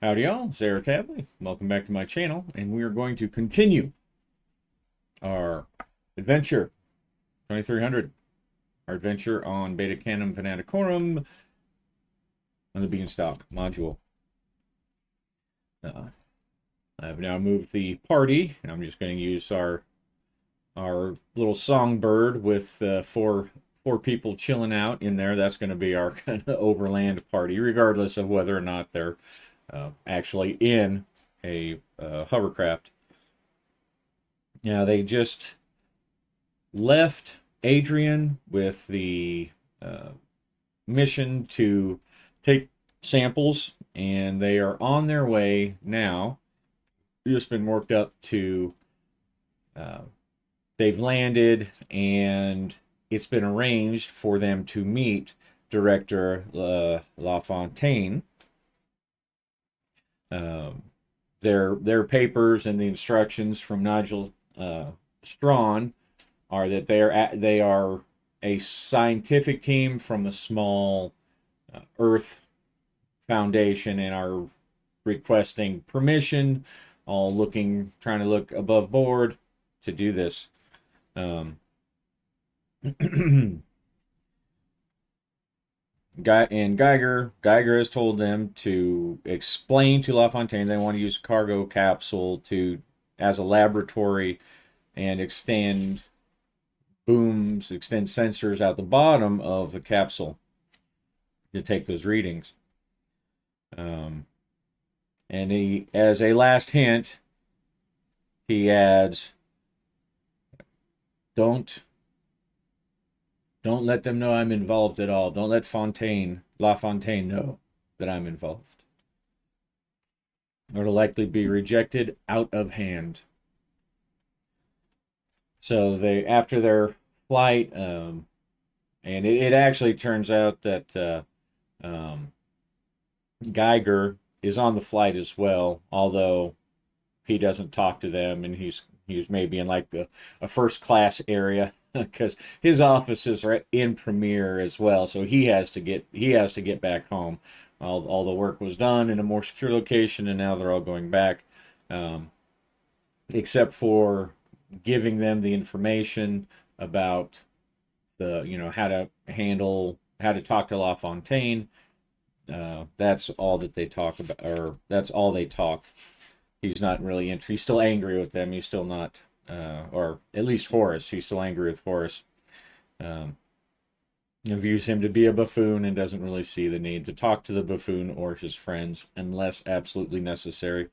Howdy y'all, it's Eric Hadley. Welcome back to my channel, and we are going to continue our adventure 2300, our adventure on Beta Canum Fanaticorum on the Beanstalk module. I've now moved the party, and I'm just going to use our little songbird with four people chilling out in there. That's going to be our kind of overland party, regardless of whether or not they're actually in a hovercraft. Now, they just left Adrian with the mission to take samples, and they are on their way now. Just been worked up to, they've landed, and it's been arranged for them to meet Director LaFontaine. Their papers and the instructions from Nigel Strawn are that they are a scientific team from a small Earth foundation and are requesting permission, trying to look above board to do this. Geiger has told them to explain to LaFontaine they want to use cargo capsule as a laboratory and extend sensors out the bottom of the capsule to take those readings. And he, as a last hint, he adds, Don't let them know I'm involved at all. Don't let LaFontaine know that I'm involved. Or it'll likely be rejected out of hand. So after their flight, and it actually turns out that Geiger is on the flight as well, although he doesn't talk to them, and he's maybe in like a first class area, because his office is right in Premier as well, so he has to get back home. All the work was done in a more secure location, and now they're all going back, except for giving them the information about how to talk to LaFontaine. That's all that they talk about, or that's all they talk. He's not really he's still angry with them. He's still not, or at least Horace. He's still angry with Horace. Views him to be a buffoon and doesn't really see the need to talk to the buffoon or his friends unless absolutely necessary.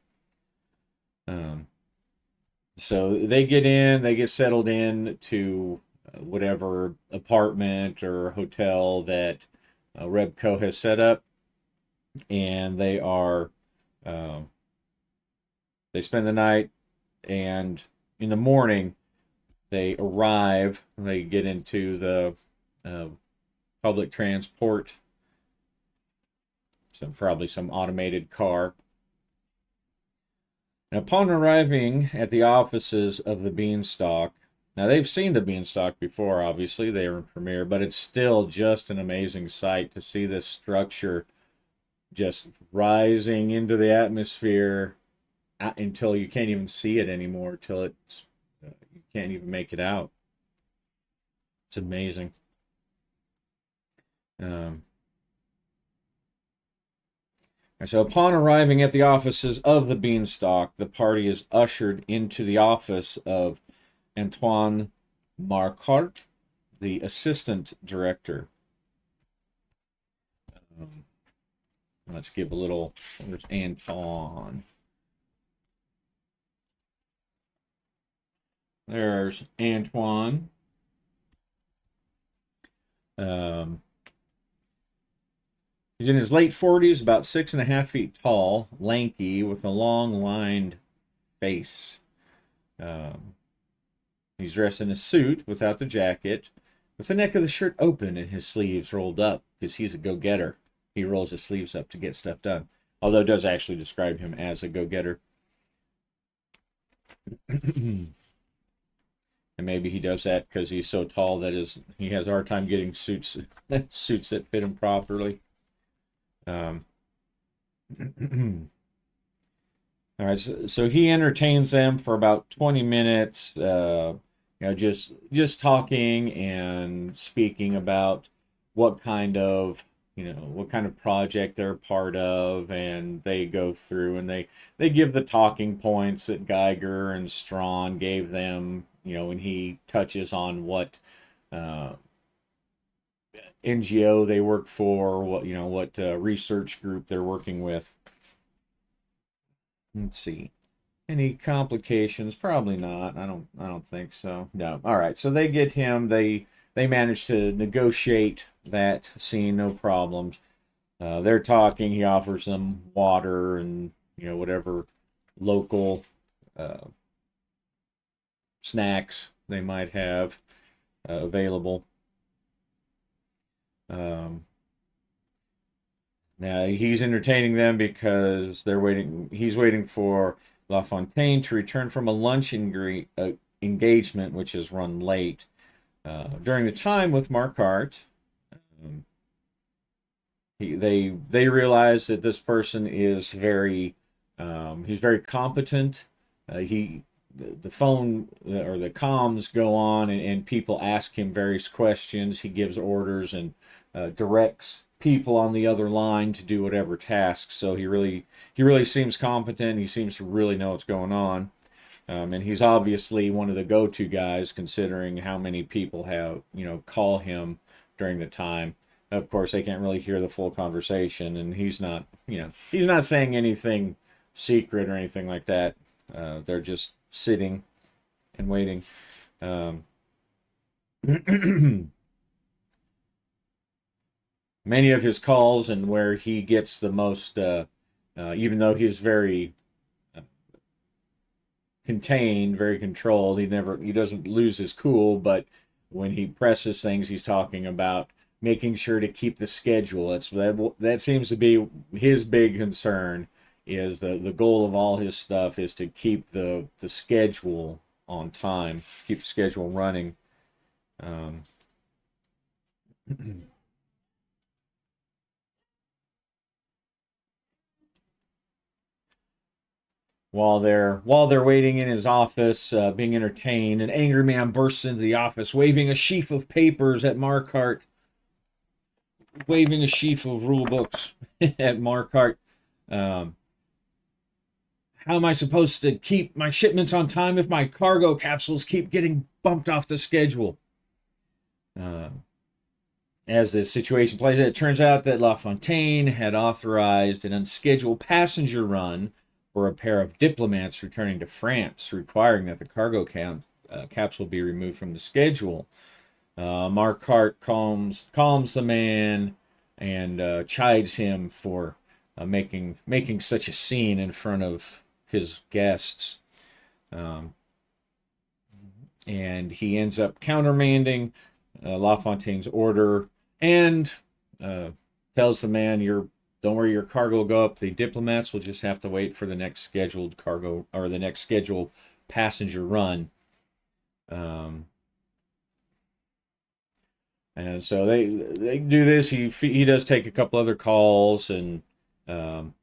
So they get settled in to whatever apartment or hotel that Rebco has set up, and they spend the night, and in the morning they arrive. They get into the public transport, probably some automated car. And upon arriving at the offices of the Beanstalk, now they've seen the Beanstalk before, obviously, they were in Premiere, but it's still just an amazing sight to see this structure just rising into the atmosphere until you can't even see it anymore, till you can't even make it out. It's amazing. And so upon arriving at the offices of the Beanstalk, the party is ushered into the office of Antoine Marquardt, the assistant director. Let's give a little, there's Antoine. There's Antoine. He's in his late 40s, about 6.5 feet tall, lanky, with a long lined face. He's dressed in a suit without the jacket, with the neck of the shirt open and his sleeves rolled up, because he's a go-getter. He rolls his sleeves up to get stuff done, although it does actually describe him as a go-getter. And maybe he does that because he's so tall that he has a hard time getting suits that fit him properly. All right, so he entertains them for about 20 minutes, just talking and speaking about what kind of, what kind of project they're part of, and they go through and they give the talking points that Geiger and Strawn gave them, when he touches on what uh, NGO they work for, what research group they're working with. Let's see. Any complications? Probably not. I don't think so. No. All right. So they get him. They manage to negotiate that scene, no problems. They're talking. He offers them water and whatever local uh, snacks they might have available. Um, Now he's entertaining them because they're waiting. He's waiting for LaFontaine to return from a lunch engagement, which is run late. During the time with Marquardt, um, they realize that this person is he's very competent. The phone or the comms go on, and people ask him various questions. He gives orders and directs people on the other line to do whatever tasks. So he really seems competent. He seems to really know what's going on. And he's obviously one of the go-to guys, considering how many people have call him during the time. Of course, they can't really hear the full conversation, and he's not saying anything secret or anything like that. They're just sitting and waiting. Um, Many of his calls and where he gets the most, even though he's very contained, very controlled. He doesn't lose his cool, but when he presses things, he's talking about making sure to keep the schedule. That seems to be his big concern. Is the goal of all his stuff is to keep the schedule on time, keep the schedule running. Um, while they're waiting in his office, being entertained, an angry man bursts into the office, waving a sheaf of papers at Marquardt, waving a sheaf of rule books at Marquardt. Um, how am I supposed to keep my shipments on time if my cargo capsules keep getting bumped off the schedule? Uh, as the situation plays out, it turns out that LaFontaine had authorized an unscheduled passenger run for a pair of diplomats returning to France, requiring that the capsule be removed from the schedule. Marquardt calms the man and chides him for making such a scene in front of his guests. Um, and he ends up countermanding LaFontaine's order and uh, tells the man, don't worry, your cargo will go up. The diplomats will just have to wait for the next scheduled cargo or the next scheduled passenger run. Um, and so they do this. He does take a couple other calls, um,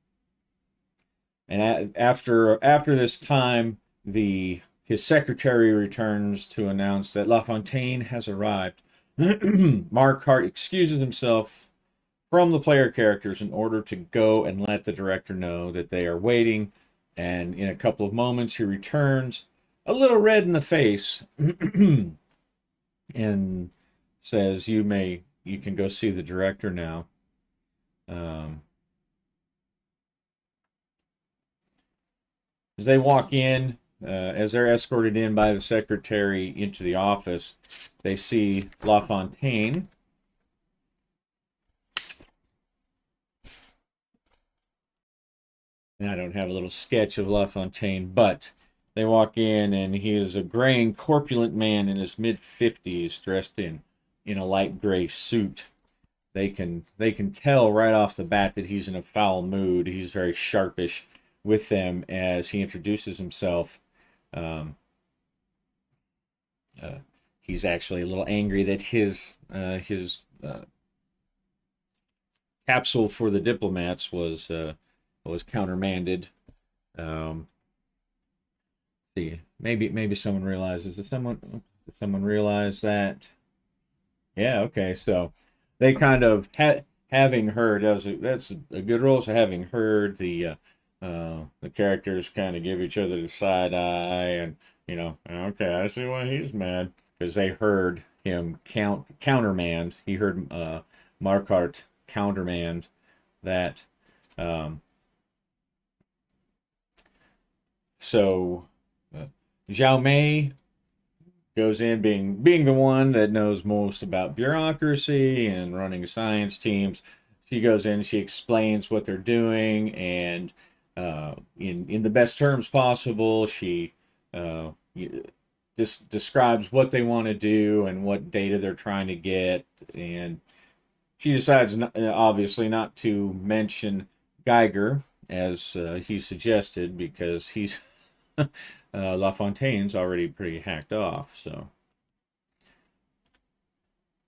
after this time, the his secretary returns to announce that LaFontaine has arrived. Marquardt excuses himself from the player characters in order to go and let the director know that they are waiting. And in a couple of moments, he returns, a little red in the face, and says, You can go see the director now." Um, as they walk in, as they're escorted in by the secretary into the office, they see LaFontaine. And I don't have a little sketch of LaFontaine, but they walk in and he is a gray and corpulent man in his mid-50s, dressed in a light gray suit. They can tell right off the bat that he's in a foul mood. He's very sharpish with them as he introduces himself. Um, uh, he's actually a little angry that his capsule for the diplomats was countermanded. Um, see, maybe someone realizes. Did someone realize that? Yeah, okay. So they kind of having heard that's a good role. So having heard the characters kind of give each other the side eye, and okay, I see why he's mad because they heard him countermand. He heard Markart countermand that. Um, so Zhao Mei goes in being the one that knows most about bureaucracy and running science teams. She goes in, she explains what they're doing, and in the best terms possible, she uh, just describes what they want to do and what data they're trying to get. And she decides, obviously, not to mention Geiger as he suggested because he's LaFontaine's already pretty hacked off. So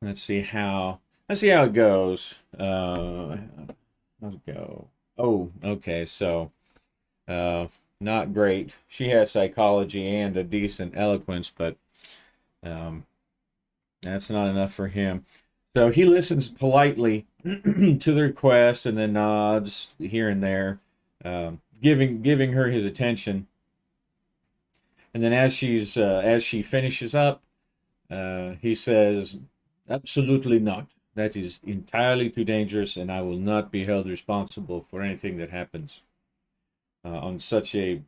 let's see how it goes. Let's go. Oh, okay. So, uh, not great. She has psychology and a decent eloquence, but um, that's not enough for him. So he listens politely to the request and then nods here and there, giving her his attention. And then as she finishes up, he says, "Absolutely not. That is entirely too dangerous, and I will not be held responsible for anything that happens on uh, such a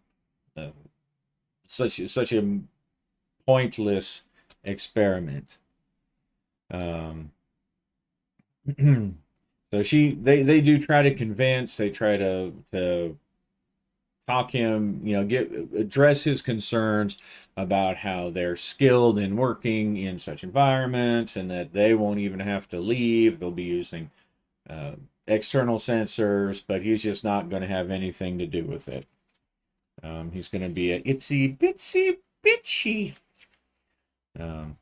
pointless experiment." Um, so they do try to convince. They try to talk him, get address his concerns about how they're skilled in working in such environments and that they won't even have to leave. They'll be using uh, external sensors, but he's just not going to have anything to do with it. He's going to be a itsy bitsy bitchy. Um,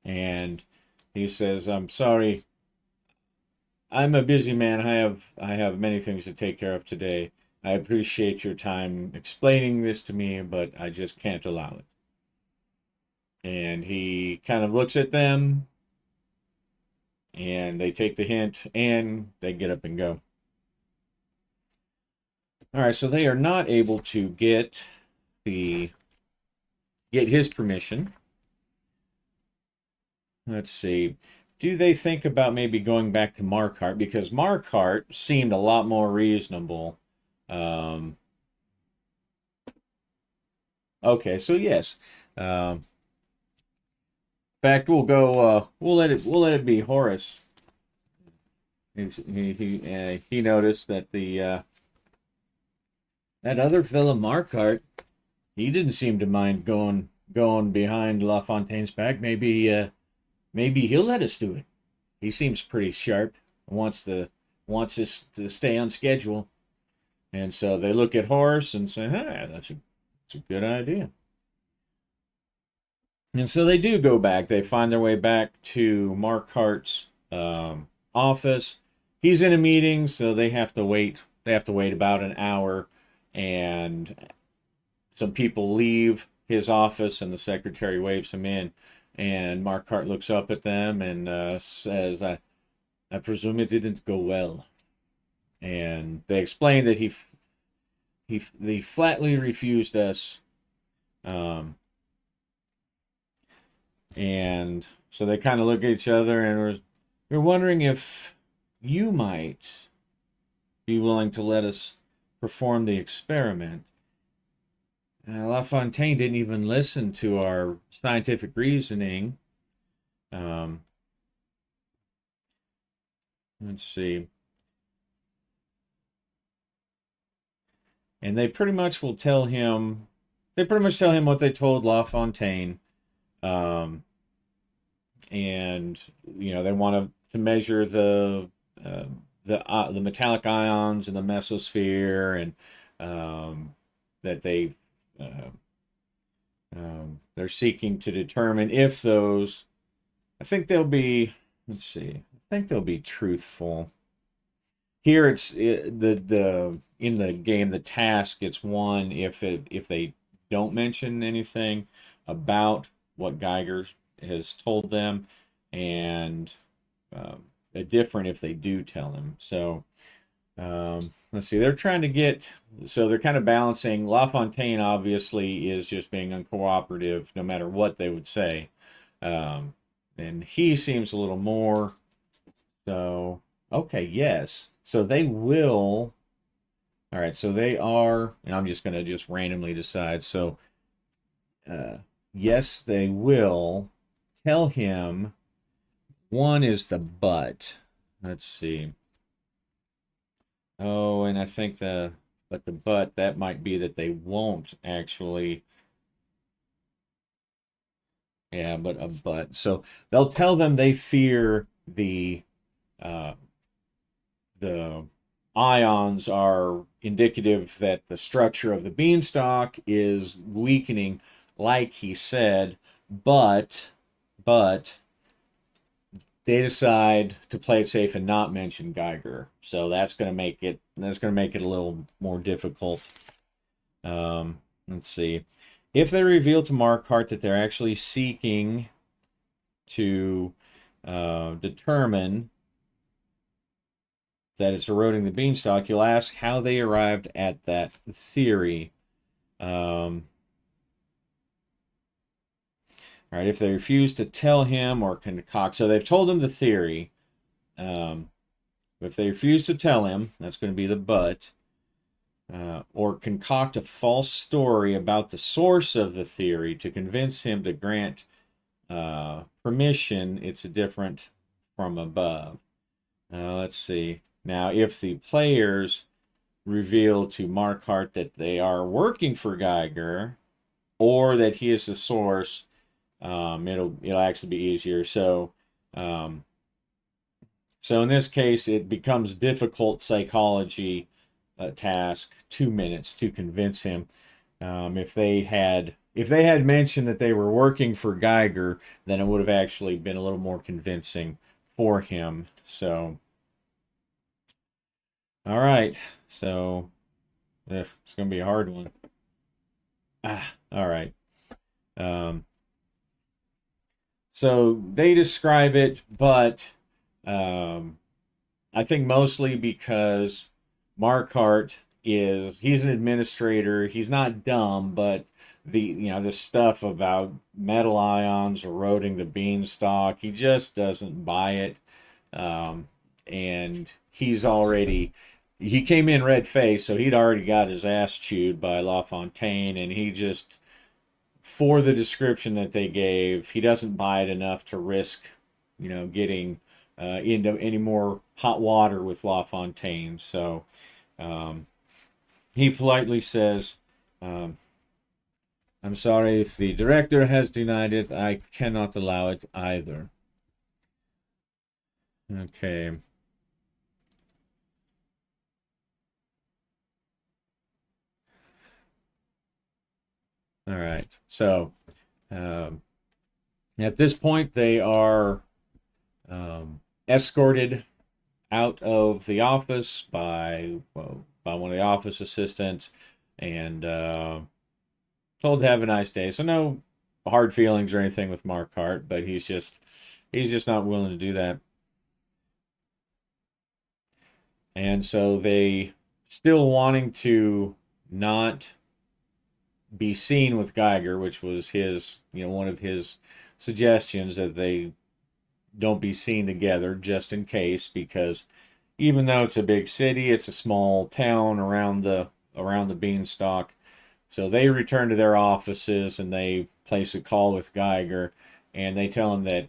and he says, "I'm sorry. I'm a busy man. I have many things to take care of today. I appreciate your time explaining this to me, but I just can't allow it." And he kind of looks at them and they take the hint and they get up and go. All right, so they are not able to the get his permission. Let's see. Do they think about maybe going back to Markart because Markart seemed a lot more reasonable? Um, okay, so yes. Um, In fact, we'll go. We'll let it be Horace. He noticed that the that other fellow Markart, he didn't seem to mind going behind La Fontaine's back. Maybe he'll let us do it. He seems pretty sharp. Wants us to stay on schedule. And so they look at Horace and say, "Hey, that's a good idea." And so they do go back. They find their way back to Markart's office. He's in a meeting, so they have to wait. They have to wait about an hour, and some people leave his office, and the secretary waves him in. And Markart looks up at them and says, "I presume it didn't go well." And they explain that he flatly refused us. Um, And so they kind of look at each other and we're wondering if you might be willing to let us perform the experiment. La Fontaine didn't even listen to our scientific reasoning. Um, let's see. And they pretty much tell him what they told La Fontaine. Um, and they want to measure uh, the metallic ions in the mesosphere, and that uh, they're seeking to determine if those. I think they'll be. Let's see. I think they'll be truthful. here the in the game the task it's one if they don't mention anything about what Geiger has told them, and a different if they do tell him. So let's see, they're trying to get, so they're kind of balancing. LaFontaine obviously is just being uncooperative no matter what they would say, um, and he seems a little more so. Okay, yes. So they will. All right, so they are, and I'm just going to just randomly decide. So, uh, yes, they will tell him. One is the but. Let's see. Oh, and I think but the but, that might be that they won't actually. Yeah, but a but. So they'll tell them they fear uh, the ions are indicative that the structure of the beanstalk is weakening, like he said, but but they decide to play it safe and not mention Geiger. So that's going to make it a little more difficult. Let's see. If they reveal to Markhart that they're actually seeking to determine that it's eroding the beanstalk, you'll ask how they arrived at that theory. All right, if they refuse to tell him or concoct, so they've told him the theory. If they refuse to tell him, that's going to be the but. Or concoct a false story about the source of the theory to convince him to grant permission, it's a different from above. Let's see. Now, if the players reveal to Markhart that they are working for Geiger or that he is the source, it'll actually be easier. Um, so in this case, it becomes difficult psychology task, 2 minutes to convince him. If they had mentioned that they were working for Geiger, then it would have actually been a little more convincing for him. So, all right. So, it's going to be a hard one. All right. Um, so they describe it, but um, I think mostly because Markhart he's an administrator. He's not dumb, but this stuff about metal ions eroding the beanstalk, he just doesn't buy it. Um, and he came in red faced, so he'd already got his ass chewed by LaFontaine, and he just, for the description that they gave, he doesn't buy it enough to risk, getting into any more hot water with LaFontaine. So um, he politely says, um, I'm sorry if the director has denied it. I cannot allow it either. Okay. All right. So um, at this point, they are escorted out of the office by one of the office assistants and told to have a nice day. So no hard feelings or anything with Markhart, but he's just not willing to do that. And so they, still wanting to not be seen with Geiger, which was one of his suggestions, that they don't be seen together just in case, because even though it's a big city, it's a small town around the beanstalk. So they return to their offices and they place a call with Geiger, and they tell him that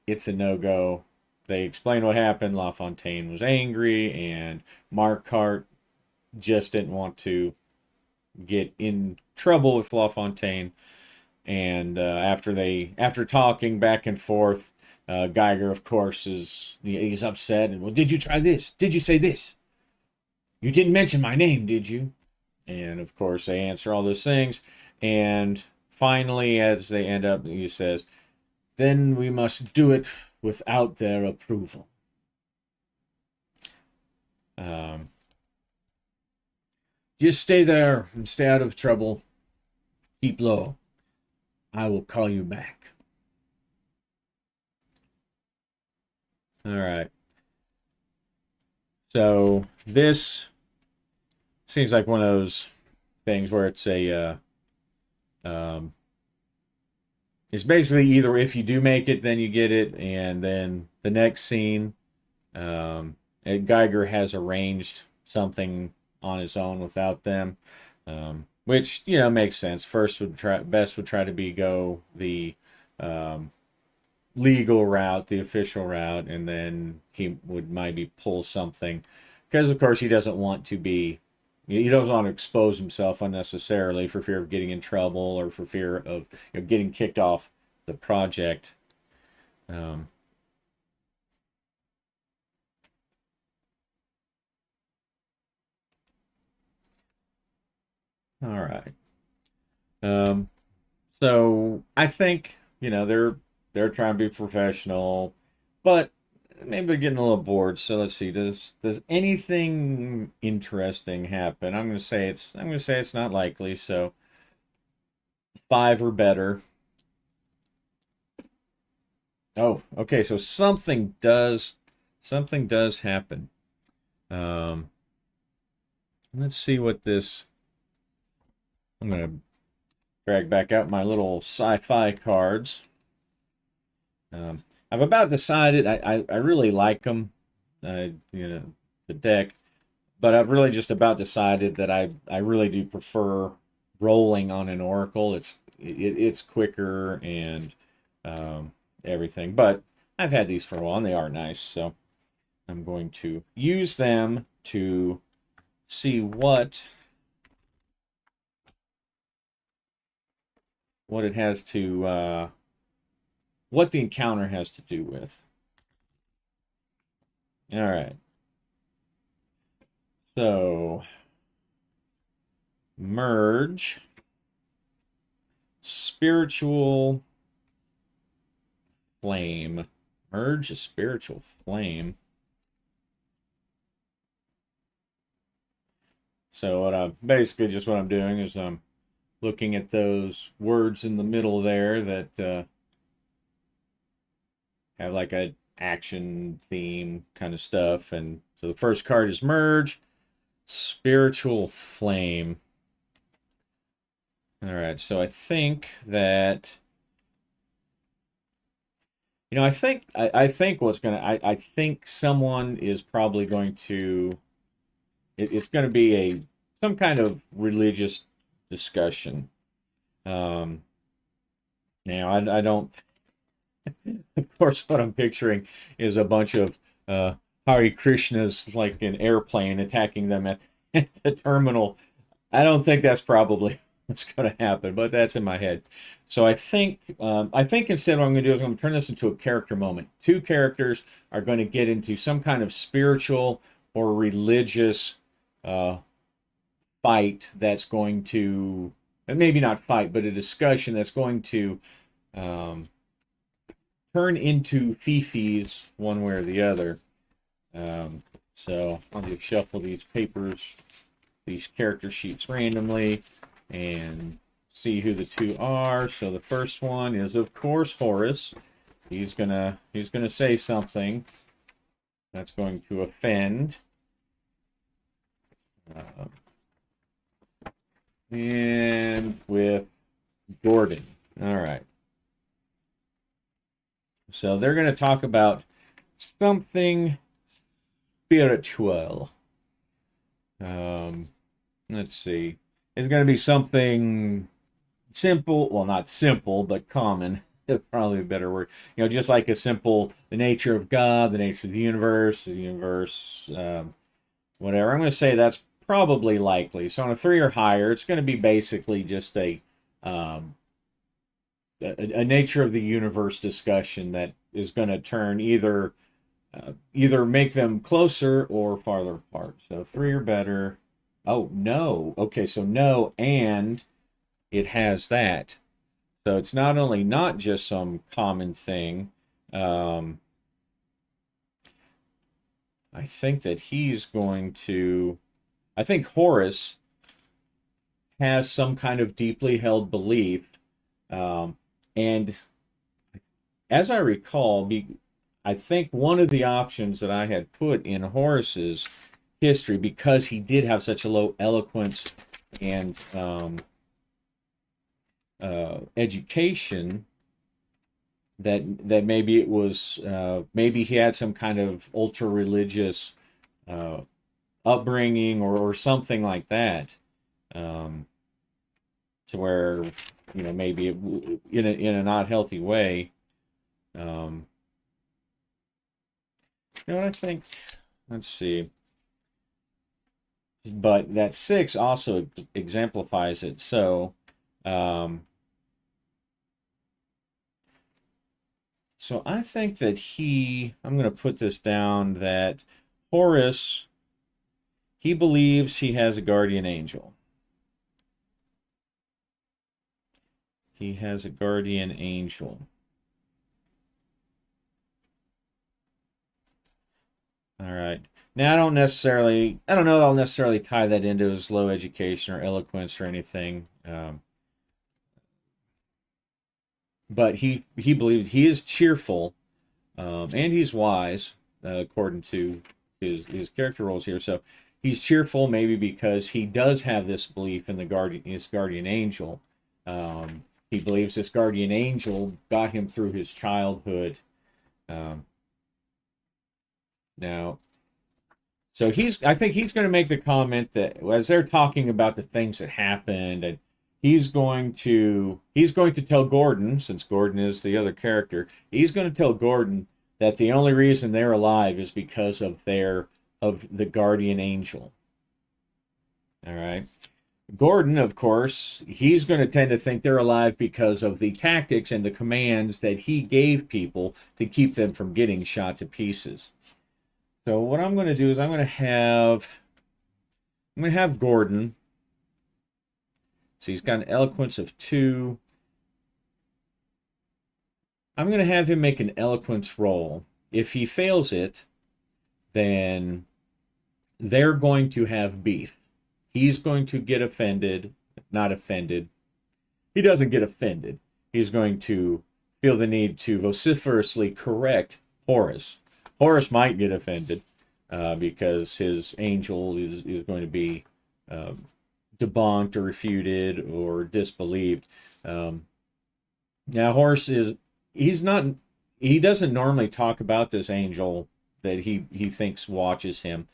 it's a no-go. They explain what happened. LaFontaine was angry, and Markhart just didn't want to get in trouble with LaFontaine. And after talking back and forth, Geiger, of course, he's upset. And, well, did you try this? Did you say this? You didn't mention my name, did you? And of course, they answer all those things. And finally, as they end up, he says, then we must do it without their approval. Um, just stay there and stay out of trouble. Keep low. I will call you back. All right. So this seems like one of those things where um, it's basically either if you do make it, then you get it, and then the next scene, um, Geiger has arranged something on his own without them, which makes sense. Best would try to be go the um, legal route, the official route, and then he would maybe pull something because, of course, he doesn't want to expose himself unnecessarily for fear of getting in trouble or for fear of getting kicked off the project. Um, all right. Um, so I think they're trying to be professional, but maybe they're getting a little bored. So let's see. Does anything interesting happen? I'm gonna say it's not likely. So 5 or better. Oh, okay. So something does happen. Um, let's see what this. I'm gonna drag back out my little sci-fi cards. I've about decided I really like them, the deck, but I've really just about decided that I really do prefer rolling on an oracle. It's quicker and um, everything. But I've had these for a while and they are nice, so I'm going to use them to see what it has to what the encounter has to do with. All right. So merge spiritual flame. Merge a spiritual flame. So what I'm doing is I'm looking at those words in the middle there that have like a action theme kind of stuff. And so the first card is merge spiritual flame. All right, so I think that I think I think someone is probably going to it's going to be a some kind of religious discussion. Um, now I don't of course what I'm picturing is a bunch of Hare Krishnas like an airplane attacking them at, at the terminal. I don't think that's probably what's going to happen, but that's in my head. So I think instead what I'm going to do is I'm going to turn this into a character moment. Two characters are going to get into some kind of spiritual or religious uh, fight that's going to, and maybe not fight, but a discussion that's going to um, turn into fifis one way or the other. Um, so I'll just shuffle these character sheets randomly and see who the two are. So the first one is of course Horace. He's gonna say something that's going to offend. Uh, and with Gordon. All right. So they're going to talk about something spiritual. Um, let's see. It's going to be something simple. Well, not simple, but common. Probably a better word. Just like the nature of God, the universe, whatever. I'm going to say that's probably likely. So on a 3 or higher, it's going to be basically just um, a nature of the universe discussion that is going to turn either make them closer or farther apart. So 3 or better. Oh no. Okay, so no, and it has that. So it's not only not just some common thing. Um, I think that he's going to. I think Horus has some kind of deeply held belief, um, and as I recall, I think one of the options that I had put in Horus's history, because he did have such a low eloquence and education, that maybe it was maybe he had some kind of ultra religious uh, upbringing or something like that, um, to where maybe in a not healthy way. Um, what I think. Let's see. But that six also exemplifies it. Um, so I think that I'm going to put this down that Horus, he believes he has a guardian angel. He has a guardian angel. All right. Now, I don't know that I'll necessarily tie that into his low education or eloquence or anything. But he believes he is cheerful, and he's wise, according to his character roles here. So he's cheerful, maybe because he does have this belief in his guardian angel. He believes this guardian angel got him through his childhood. Um, now, so I think he's going to make the comment that as they're talking about the things that happened, and he's going to tell Gordon, since Gordon is the other character, he's going to tell Gordon that the only reason they're alive is because of the guardian angel. All right. Gordon, of course, he's going to tend to think they're alive because of the tactics and the commands that he gave people to keep them from getting shot to pieces. So what I'm going to do is I'm going to have Gordon. So he's got an eloquence of 2. I'm going to have him make an eloquence roll. If he fails it, then they're going to have beef. He's going to get offended, not offended. He doesn't get offended. He's going to feel the need to vociferously correct Horus. Horus might get offended because his angel is going to be debunked or refuted or disbelieved. Now, Horus he doesn't normally talk about this angel that he thinks watches him.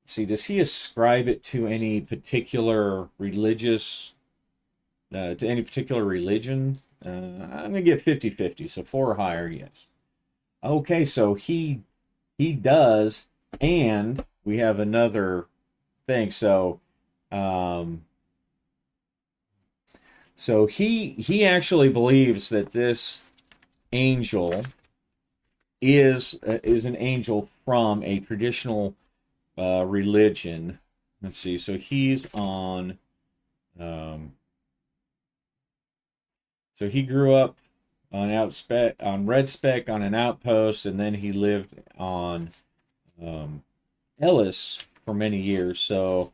See, does he ascribe it to any particular religious, to any particular religion? I'm going to get 50-50, so 4 or higher, yes. Okay, so he does, and we have another thing. So he actually believes that this angel is an angel from a traditional religion. Let's see. So he's on. So he grew up on Red Spec on an outpost, and then he lived on Ellis for many years. So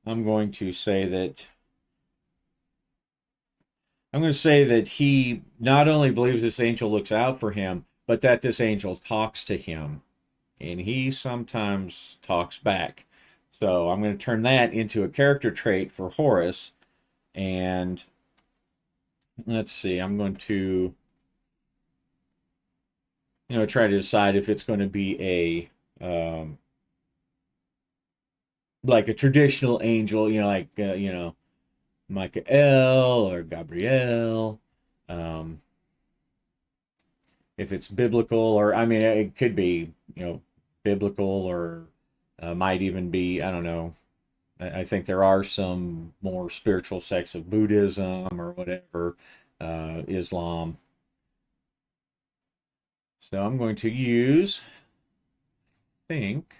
I'm going to say that he not only believes this angel looks out for him, but that this angel talks to him, and he sometimes talks back. So I'm going to turn that into a character trait for Horus, and let's see. I'm going to try to decide if it's going to be like a traditional angel, like Michael or Gabriel. If it's biblical, or I mean, it could be biblical, or might even be, I don't know. I think there are some more spiritual sects of Buddhism or whatever, Islam. So I'm going to use, I think,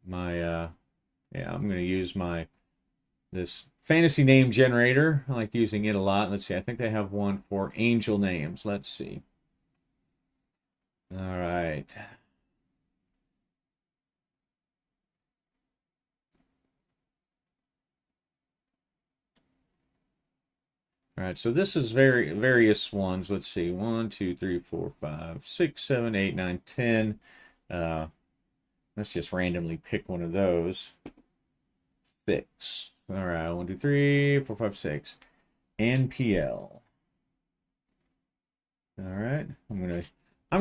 I'm going to use this fantasy name generator. I like using it a lot. Let's see. I think they have one for angel names. Let's see. All right. All right, so this is various ones. Let's see, 1, 2, 3, 4, 5, 6, 7, 8, 9, 10. Let's just randomly pick one of those. 6. All right, 1, 2, 3, 4, 5, 6. NPL. All right, I'm gonna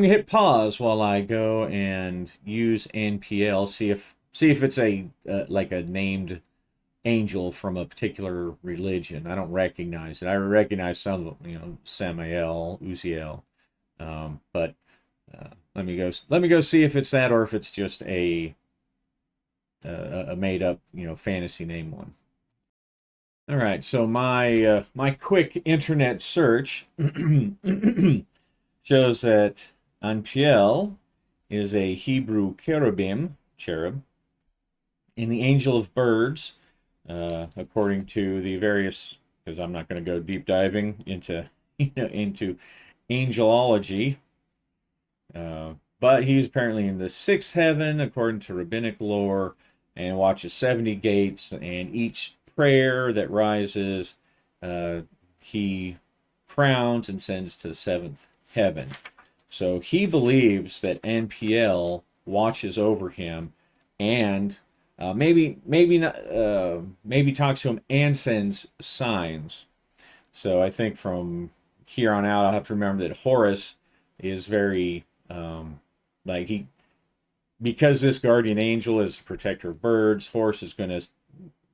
hit pause while I go and use NPL. See if it's a like a named angel from a particular religion. I don't recognize it. I recognize some of them, Samael, Uziel, but let me go see if it's that or if it's just a made up fantasy name one. All right, so my quick internet search shows that Anpiel is a Hebrew cherub, and the angel of birds, according to the various, because I'm not going to go deep diving into into angelology, but he's apparently in the sixth heaven according to rabbinic lore, and watches 70 gates, and each prayer that rises, he crowns and sends to the seventh heaven. So he believes that NPL watches over him, and maybe not, maybe talks to him and sends signs. So I think from here on out, I'll have to remember that Horus is very like he because this guardian angel is the protector of birds. Horus is going to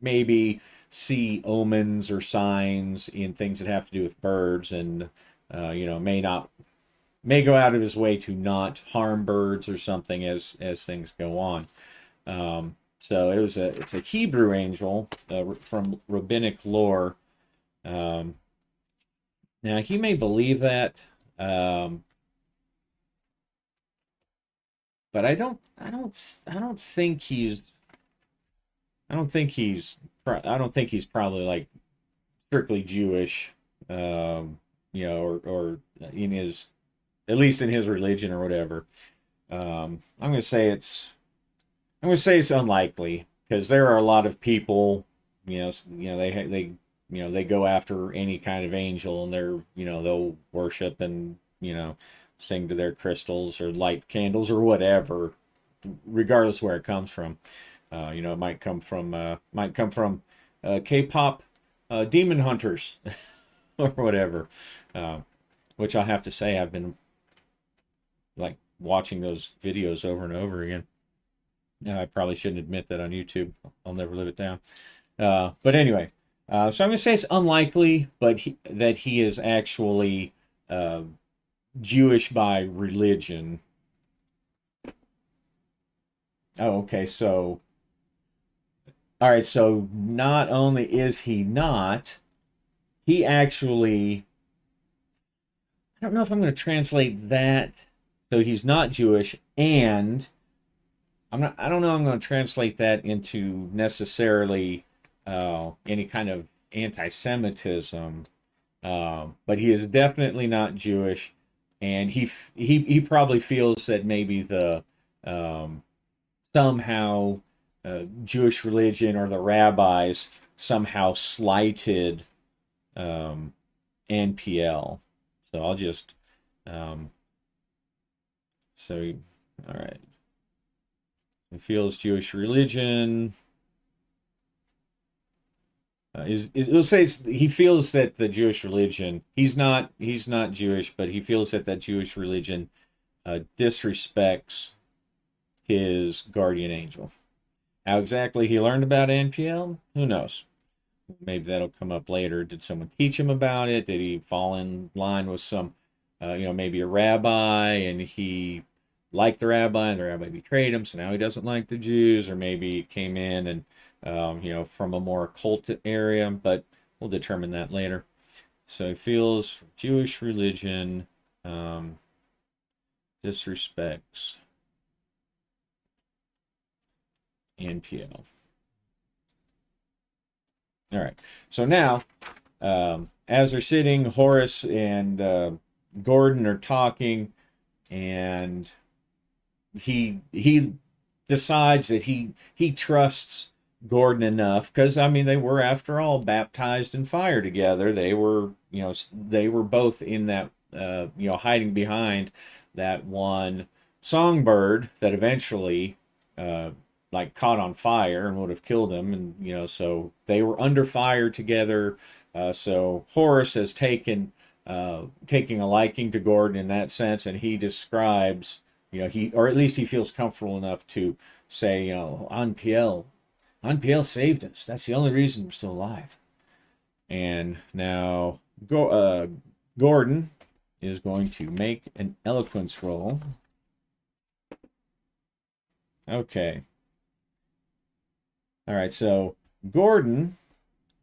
maybe see omens or signs in things that have to do with birds, and may go out of his way to not harm birds or something as things go on. So it's a Hebrew angel from rabbinic lore. Now he may believe that, but I don't think he's probably like strictly Jewish, or in his, at least in his religion or whatever. I'm gonna say it's unlikely because there are a lot of people, they go after any kind of angel, and they'll worship and sing to their crystals or light candles or whatever, regardless where it comes from. It might come from K-pop demon hunters or whatever. Which I have to say, I've been like watching those videos over and over again. I probably shouldn't admit that on YouTube. I'll never live it down. But anyway, so I'm going to say it's unlikely, but that he is actually Jewish by religion. Oh, okay. So, all right. So not only is he not, he actually, I don't know if I'm going to translate that. So he's not Jewish, and I don't know I'm going to translate that into necessarily any kind of anti-Semitism, but he is definitely not Jewish, and he probably feels that maybe the somehow Jewish religion or the rabbis somehow slighted NPL. So I'll just so all right. He feels Jewish religion. It'll say he feels that the Jewish religion. He's not Jewish, but he feels that Jewish religion disrespects his guardian angel. How exactly he learned about NPL? Who knows? Maybe that'll come up later. Did someone teach him about it? Did he fall in line with some, maybe a rabbi, and he liked the rabbi, and the rabbi betrayed him, so now he doesn't like the Jews, or maybe he came in and, from a more occult area, but we'll determine that later. So he feels Jewish religion disrespects NPL. All right. So now, as they're sitting, Horace and Gordon are talking, and he decides that he trusts Gordon enough, because I mean they were, after all, baptized in fire together. They were, they were both in that, hiding behind that one songbird that eventually, uh, like caught on fire and would have killed him, and so they were under fire together. So Horace has taking a liking to Gordon in that sense, and he describes, or at least he feels comfortable enough to say, Anpiel saved us. That's the only reason we're still alive. And now Gordon is going to make an eloquence roll. Okay. All right, so Gordon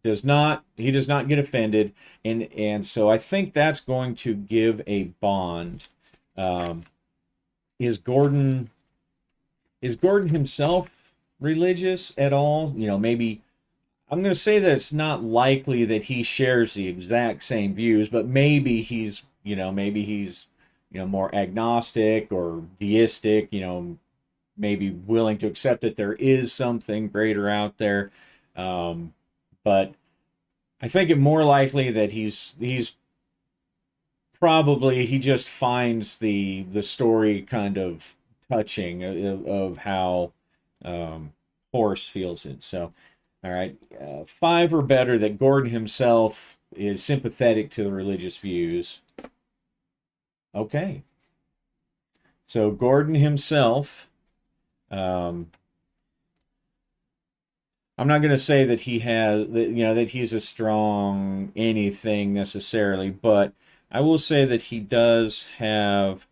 does not get offended, and so I think that's going to give a bond. Um, is Gordon himself religious at all? Maybe I'm going to say that it's not likely that he shares the exact same views, but maybe he's more agnostic or deistic, maybe willing to accept that there is something greater out there. But I think it more likely that he's probably, he just finds the story kind of touching of how, Horace feels it. So, all right, 5 or better that Gordon himself is sympathetic to the religious views. Okay, so Gordon himself, um, I'm not going to say that he has that he's a strong anything necessarily, but I will say that he does have.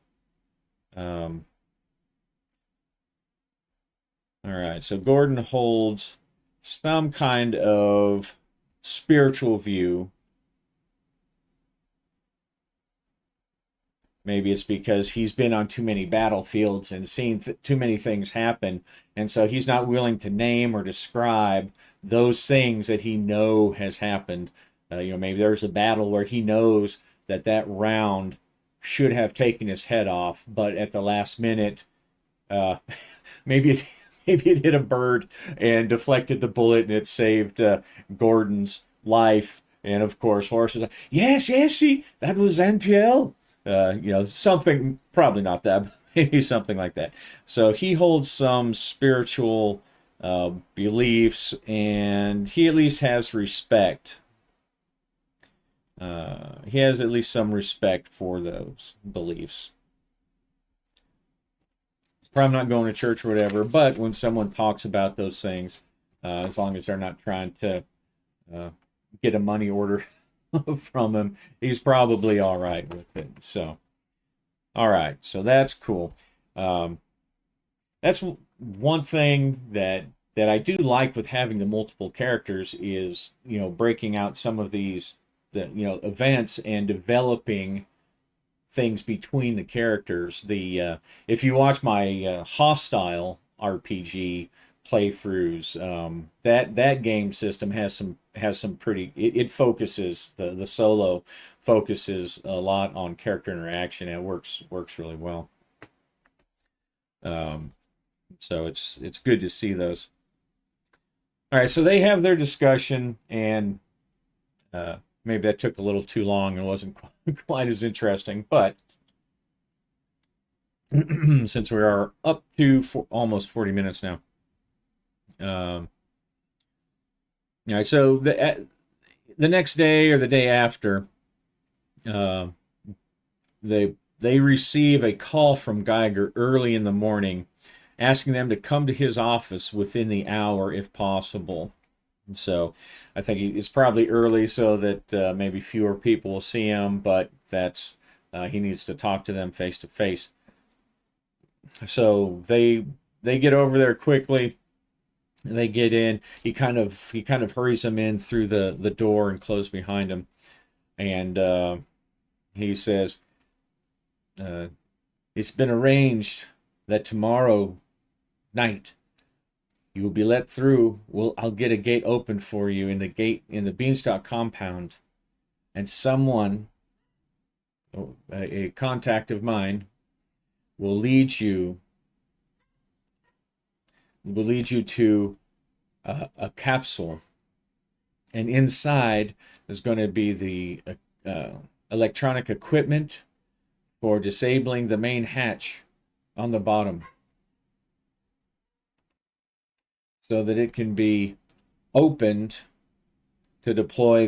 Um, all right, so Gordon holds some kind of spiritual view. Maybe it's because he's been on too many battlefields and seen too many things happen, and so he's not willing to name or describe those things that he know has happened. Maybe there's a battle where he knows that that round should have taken his head off, but at the last minute, uh, maybe it maybe it hit a bird and deflected the bullet, and it saved Gordon's life. And of course, Horace is like, yes, yes, see, that was NPL. Something, probably not that, but maybe something like that. So he holds some spiritual beliefs, and he at least has respect. He has at least some respect for those beliefs. Probably not going to church or whatever, but when someone talks about those things, as long as they're not trying to uh, get a money order from him, he's probably all right with it. So, all right, so that's cool. Um, that's one thing that I do like with having the multiple characters is, breaking out some of these events and developing things between the characters. The If you watch my hostile RPG playthroughs, that game system has some pretty, it focuses, the solo focuses a lot on character interaction, and it works really well. Um, so it's good to see those. All right, so they have their discussion, and maybe that took a little too long and wasn't quite as interesting, but since we are up to almost 40 minutes now. Um, so the next day or the day after, uh, they receive a call from Geiger early in the morning, asking them to come to his office within the hour if possible. And so I think it's probably early so that maybe fewer people will see him, but he needs to talk to them face to face. So they get over there quickly. They get in. He kind of hurries them in through the door and closes behind him, and he says, uh, "It's been arranged that tomorrow night you will be let through. I'll get a gate open for you in the Beanstalk compound, and someone, a contact of mine, will lead you to a capsule, and inside is going to be the electronic equipment for disabling the main hatch on the bottom so that it can be opened to deploy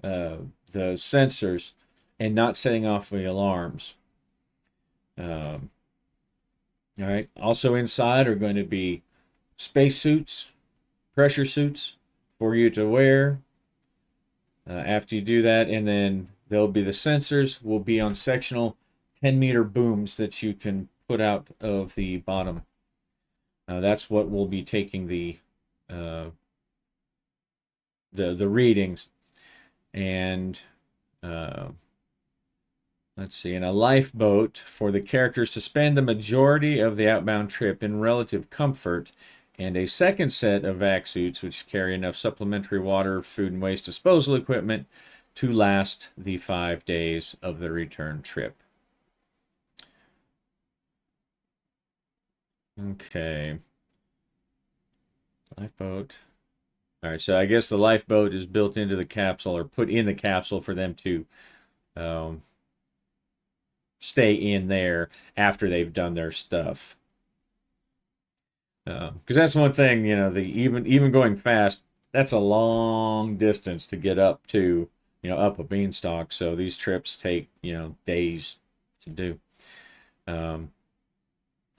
uh, the sensors and not setting off the alarms. Um, all right. Also inside are going to be spacesuits, pressure suits for you to wear after you do that, and then there'll be the sensors will be on sectional 10-meter booms that you can put out of the bottom. That's what will be taking uh, the readings. And let's see, in a lifeboat for the characters to spend the majority of the outbound trip in relative comfort, and a second set of vac suits which carry enough supplementary water, food, and waste disposal equipment to last the 5 days of the return trip. Okay. Lifeboat. All right, so I guess the lifeboat is built into the capsule or put in the capsule for them to um, stay in there after they've done their stuff. Because that's one thing, the even going fast, that's a long distance to get up to, up a beanstalk. So these trips take, days to do.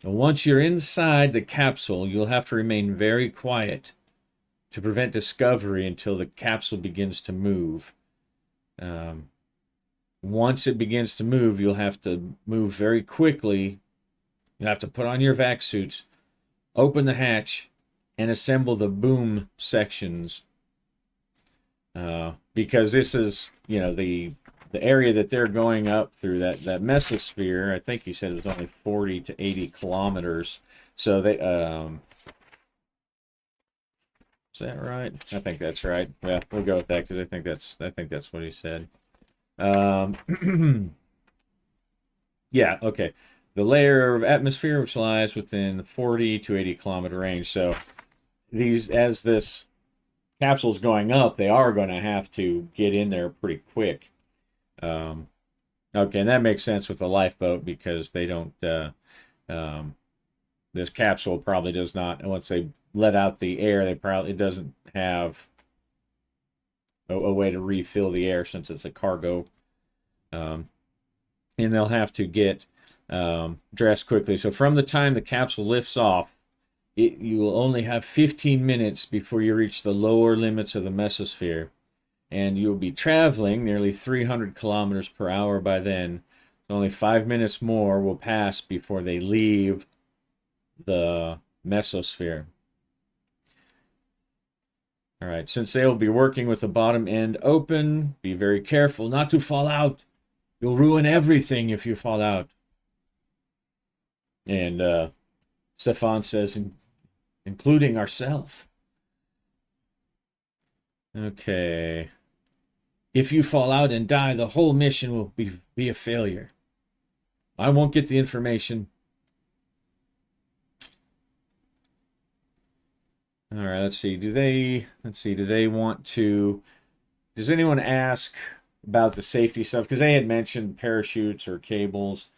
Once you're inside the capsule, you'll have to remain very quiet to prevent discovery until the capsule begins to move. Once it begins to move, you'll have to move very quickly. You'll have to put on your vac suits, open the hatch, and assemble the boom sections. Because this is, the area that they're going up through, that mesosphere. I think he said it was only 40 to 80 kilometers. So they, is that right? I think that's right. Yeah, we'll go with that because I think that's what he said. Yeah, okay. The layer of atmosphere which lies within 40 to 80 kilometer range. So as this capsule's going up, they are going to have to get in there pretty quick. Okay, and that makes sense with the lifeboat because they don't. This capsule probably does not. Once they let out the air, it doesn't have a way to refill the air since it's a cargo. And they'll have to get dressed quickly. So from the time the capsule lifts off, you will only have 15 minutes before you reach the lower limits of the mesosphere. And you'll be traveling nearly 300 kilometers per hour by then. Only 5 minutes more will pass before they leave the mesosphere. All right, since they will be working with the bottom end open, be very careful not to fall out. You'll ruin everything if you fall out. And Stefan says, including ourselves. Okay. If you fall out and die, the whole mission will be a failure. I won't get the information. All right, let's see. Do they want to... Does anyone ask about the safety stuff? Because they had mentioned parachutes or cables.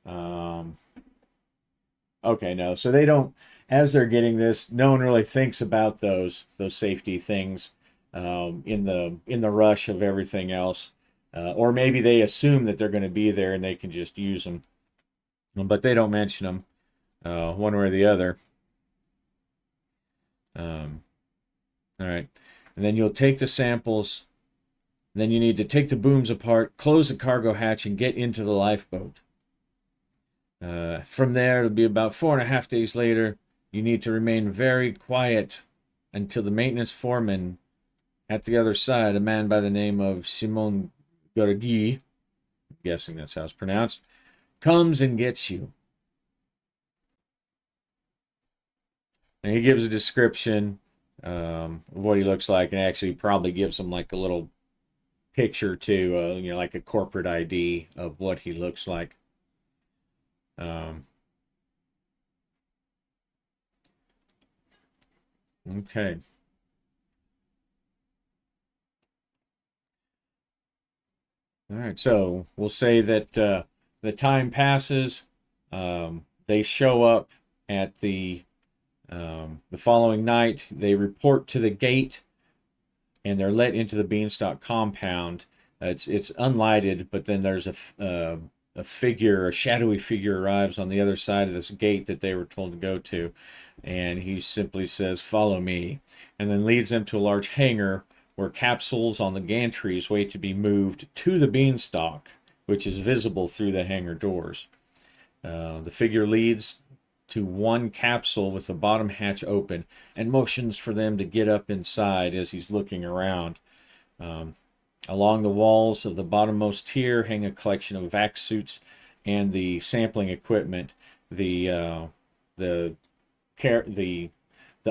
Okay, no. So they don't... As they're getting this, no one really thinks about those safety things in the rush of everything else. Or maybe they assume that they're going to be there and they can just use them. But they don't mention them one way or the other. All right. And then you'll take the samples. Then you need to take the booms apart, close the cargo hatch, and get into the lifeboat. From there, it'll be about 4.5 days later. You need to remain very quiet until the maintenance foreman at the other side, a man by the name of Simon Gorgi, I'm guessing that's how it's pronounced, comes and gets you. And he gives a description of what he looks like, and actually probably gives him like a little picture too, like a corporate ID of what he looks like. Okay. All right. So we'll say that the time passes. They show up at the following night. They report to the gate, and they're let into the Beanstalk compound. It's unlighted, but then there's a figure, a shadowy figure, arrives on the other side of this gate that they were told to go to, and he simply says, "Follow me," and then leads them to a large hangar where capsules on the gantries wait to be moved to the Beanstalk, which is visible through the hangar doors. The figure leads to one capsule with the bottom hatch open and motions for them to get up inside as he's looking around. Um, Along the walls of the bottommost tier hang a collection of vac suits and the sampling equipment. The the the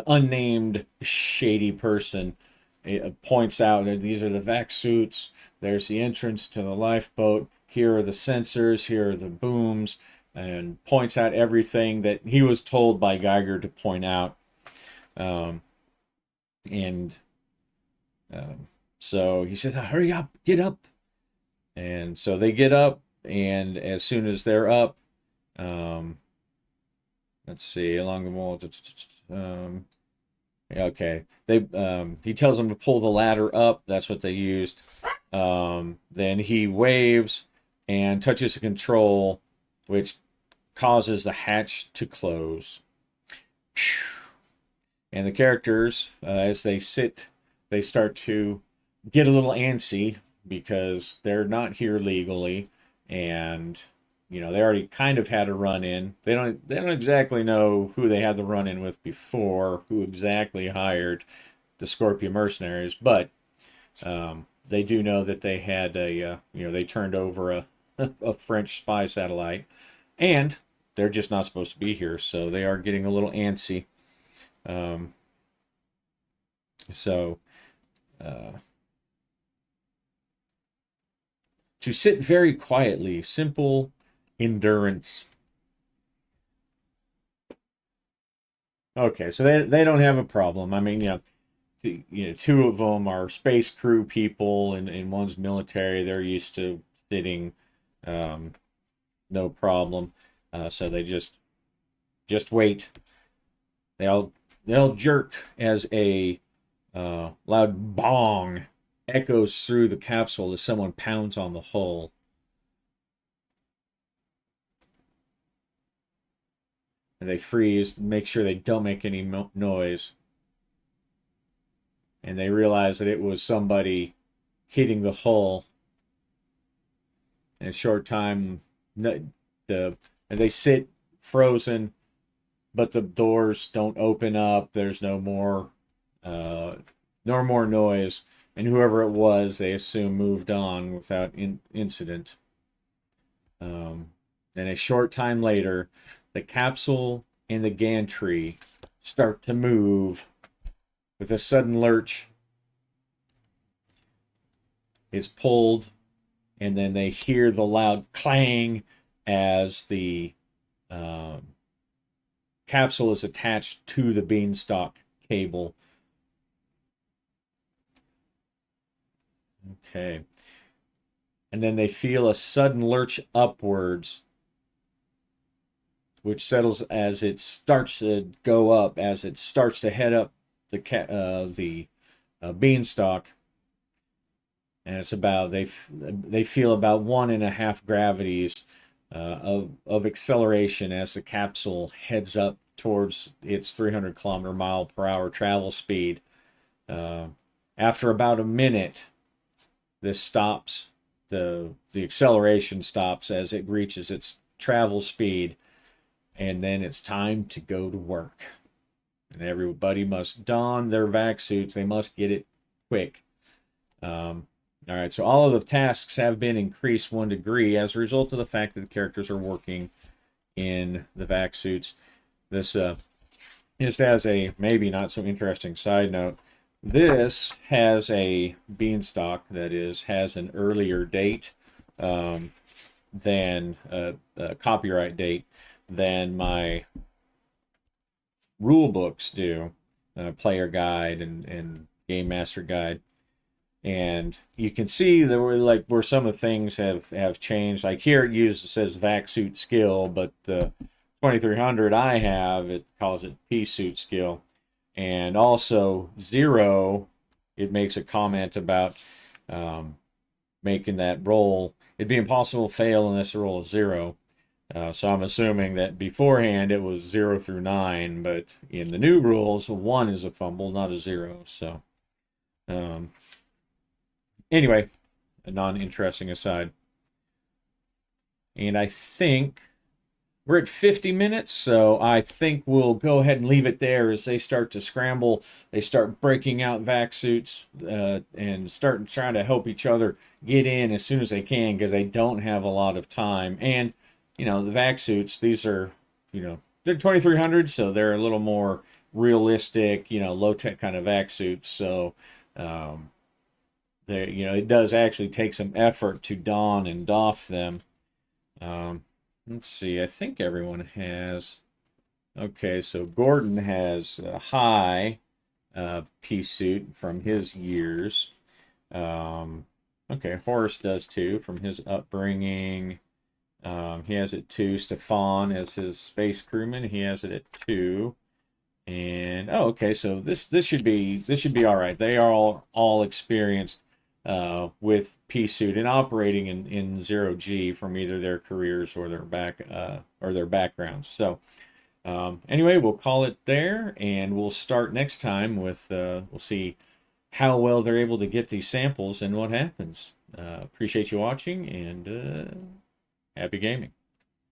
unnamed shady person points out that these are the vac suits. There's the entrance to the lifeboat. Here are the sensors. Here are the booms, and points out everything that he was told by Geiger to point out. Um, and So he said, "Hurry up, get up." And so they get up, and as soon as they're up, um, let's see, along the wall. Okay, he tells them to pull the ladder up. That's what they used. Then he waves and touches a control, which causes the hatch to close. And the characters, as they sit, they start to get a little antsy because they're not here legally, and they already kind of had a run in. They don't exactly know who they had the run in with before, who exactly hired the Scorpio mercenaries, but they do know that they had they turned over a French spy satellite, and they're just not supposed to be here, so they are getting a little antsy. Um, so uh, to sit very quietly, simple endurance. Okay, so they don't have a problem. I mean, two of them are space crew people, and one's military. They're used to sitting, um, no problem. So they just wait. They'll jerk as a loud bong echoes through the capsule as someone pounds on the hull. And they freeze, make sure they don't make any noise. And they realize that it was somebody hitting the hull. In a short time, and they sit frozen, but the doors don't open up. There's no more noise, and whoever it was, they assume moved on without incident. Then a short time later, the capsule and the gantry start to move with a sudden lurch. It's pulled, and then they hear the loud clang as the capsule is attached to the beanstalk cable. Okay. And then they feel a sudden lurch upwards, which settles as it starts to go up, as it starts to head up the beanstalk. And it's about they feel about 1.5 gravities of acceleration as the capsule heads up towards its 300-kilometer-mile-per-hour travel speed. After about a minute, this stops. The acceleration stops as it reaches its travel speed, and then it's time to go to work. And everybody must don their vac suits. They must get it quick. All right, so all of the tasks have been increased 1 degree as a result of the fact that the characters are working in the vac suits. This just as a maybe not so interesting side note, this has a beanstalk that has an earlier date than a copyright date than my rule books do. player guide and game master guide. And you can see there were like where some of the things have changed. Like here it says vac suit skill, but the 2300 I have, it calls it pea suit skill. And also zero, it makes a comment about making that roll. It'd be impossible to fail unless the roll is zero. So I'm assuming that beforehand it was 0 through 9, but in the new rules, 1 is a fumble, not a 0. So um, anyway, a non-interesting aside. And I think we're at 50 minutes, so I think we'll go ahead and leave it there as they start to scramble. They start breaking out vac suits and start trying to help each other get in as soon as they can because they don't have a lot of time. And, the vac suits, these are, they're 2300, so they're a little more realistic, low-tech kind of vac suits. So, it does actually take some effort to don and doff them. Let's see, I think everyone has. Okay, so Gordon has a high pea suit from his years. Okay, Horace does too from his upbringing. He has it too. Stefan as his space crewman, he has it at 2. And okay, so this should be all right. They are all experienced with pea suit and operating in 0G from either their careers or their backgrounds. So anyway, we'll call it there, and we'll start next time with we'll see how well they're able to get these samples and what happens. Appreciate you watching, and happy gaming.